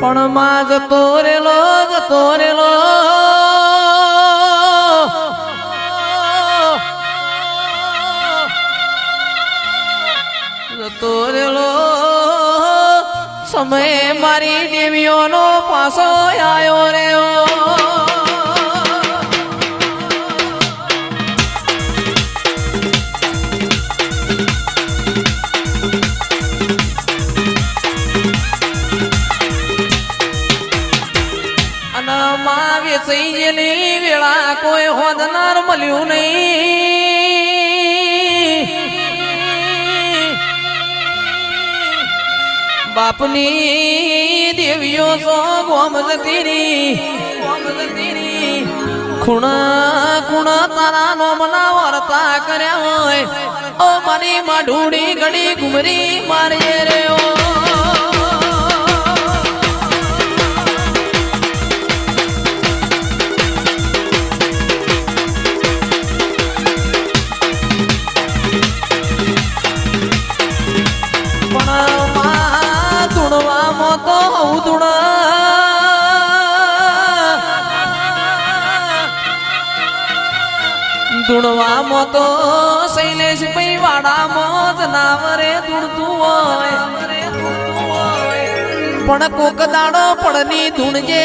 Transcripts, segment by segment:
પણ માં જતો રેલો જતો રેલો જતો રેલો સમય મારી દેવીઓનો પાસો આવ્યો રેવો વેચેલી વેળા કોઈ હોદનાર મળ્યું નહીં બાપની દેવીઓ સો ગોમ જતી ખૂણા ખૂણા તારા નોમના વાર્તા કર્યા હોય ઓ મારી માઢુડી ઘડી ઘુમરી મારે રે ધૂણવામાં તો શૈલેષ ભાઈ વાડામાં જનાવરે ધૂણતું હોય પણ કોક દાડો પડની ધૂણજે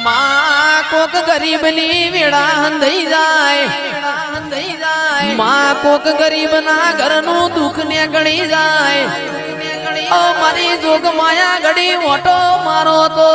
માં કોક ગરીબની વેળા હંધાઈ જાય માં કોક ગરીબના ઘરનું દુઃખ ને ગણી જાય ઓ મારી જોગ માયા ઘડી ઓટો મારો તો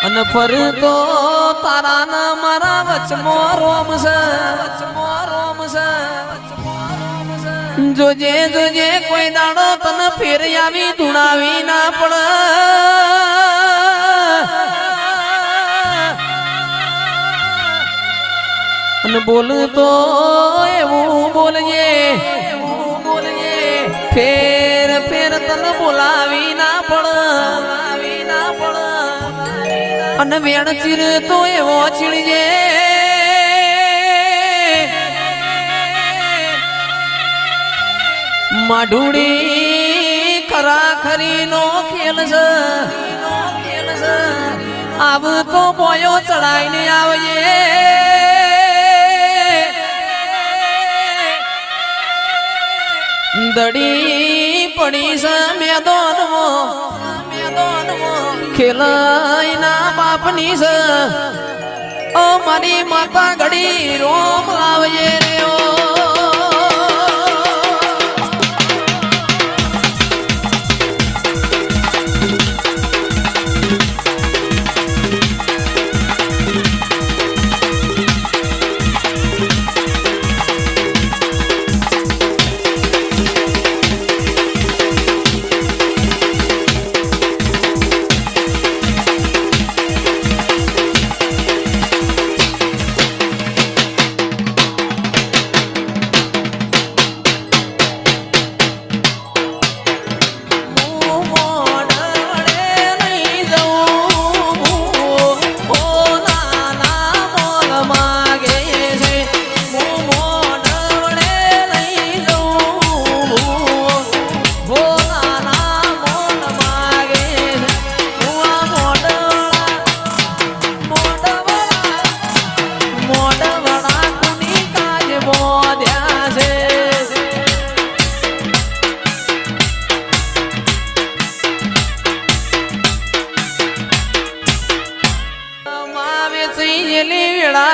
અને ફરતો તારા ના મારા વચમો રોમ છે જોજે જોજે કોઈ દાડો તને ફેર આવી ધૂણાવી ના પડે અને બોલતો એવું બોલજે ફેર ફેર તને બોલાવી ના પડે અને વેણ ચીર તો એવો ચીડજે માઢુડી ખરા ખરી નો ખેલ છે આવ તો બોયો ચડાઈને આવજે દડી પડી છે મેદાનમાં ખેલાઈ ના બાપની છે ઓ મારી માતા ઘડી રોમ આવજે રે ઓ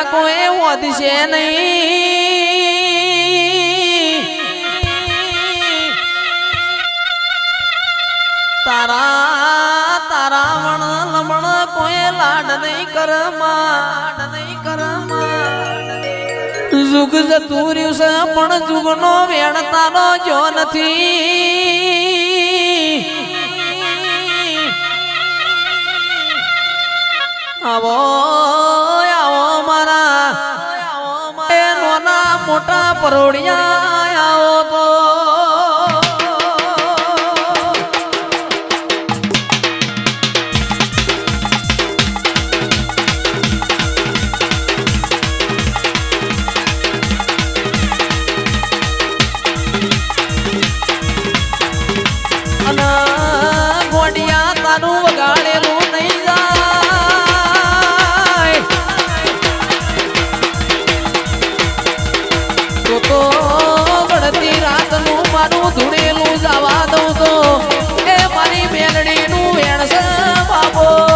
કોઈ વધશે નહીં તારા તારા વણ લમણ લાડ નહીં કરમાં જુગ જતું રહ્યું છે પણ જુગનો વેણતાનો જો નથી આવો આવો મારા નોના મોટા પરોડિયા આવો તો ગોડિયા તારું વગાડેલું નહીં જાય તો ગણતી રાતનું મારું ધૂળેલું જવા દઉં તો એ મારી મેલડીનું વેણસ બાબો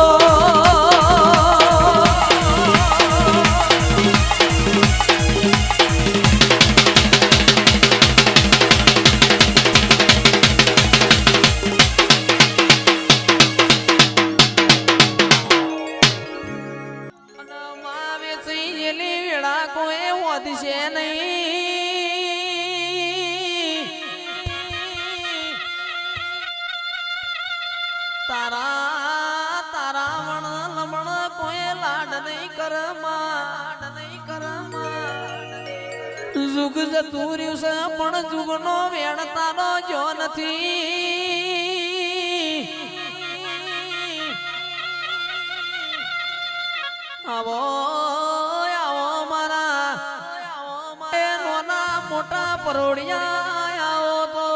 કોઈ વધશે નહીં તારા વણ લમણ કોઈ લાડ નહીં કરમાં જુગ જતું રહ્યું છે પણ જુગનો વેણતાનો જો નથી આવો મોટા પરોડિયા આવો તો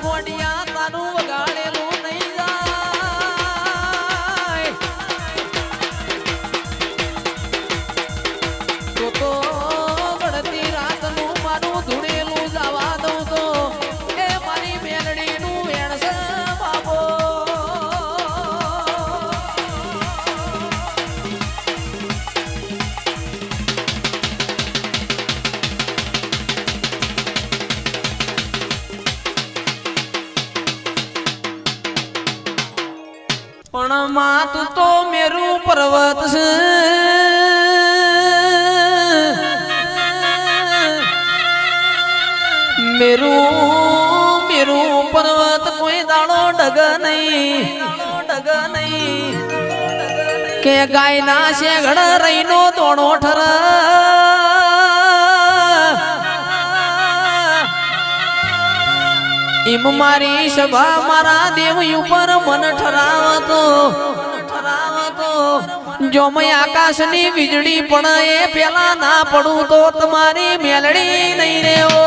ગોડિયા તારું વગાડેલું નહીં જાય તો ગણતી રાતનું મારું ધૂળેલું જવા દઉં તો એ મારી મેલડીનું વેણસ બાબો પણ માત તો મેરું પર્વત છે મેરું પર્વત કોઈ દાડો ડગ નહીં કે ગાયના શેગડ રહીનો દોણો ઠર એમ મારી સભા મારા દેવ ઉપર મન ઠરાવતો જો મેં આકાશની વીજળી પણ એ પેલા ના પડું તો તમારી મેલડી નહીં રેવો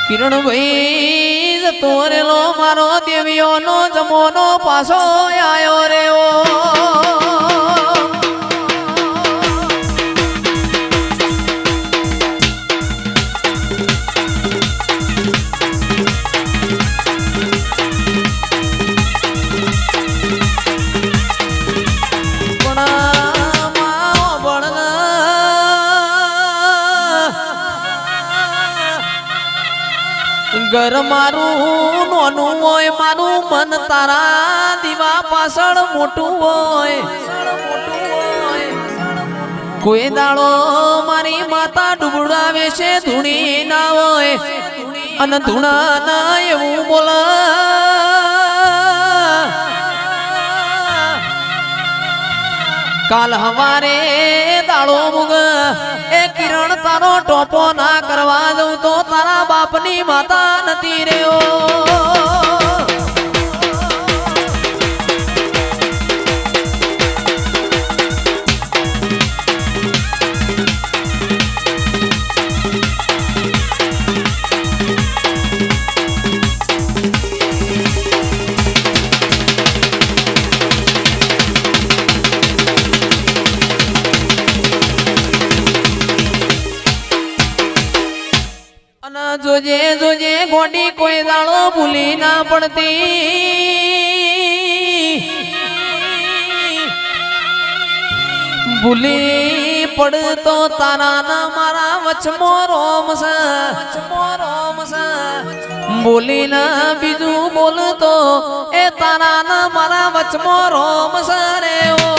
કિરણ ભાઈ જતો રેલો મારો દેવીઓનો જમોનો પાછો આયો રે ઓ ઘર મારું નોનું હોય મારું મન તારા દીવા પાછળ મોટું હોય કોઈ દાડો મારી માતા ડુબડા વેશે ધૂણી ના હોય અને ધૂણા ના એવું બોલ કાલ હવારે દાડો મુગ એ કિરણ તારો ટોપો ના કરવા દઉં તો તારા બાપની માતા નથી રહ્યો જોજે જોજે ગોડી કોઈ દાડો ભૂલી ના પડતી ભૂલી પડતો તારા ના મારા વચમો રોમ છે બોલી ના બીજું બોલતો એ તારા ના મારા વચમો રોમ છે રે ઓ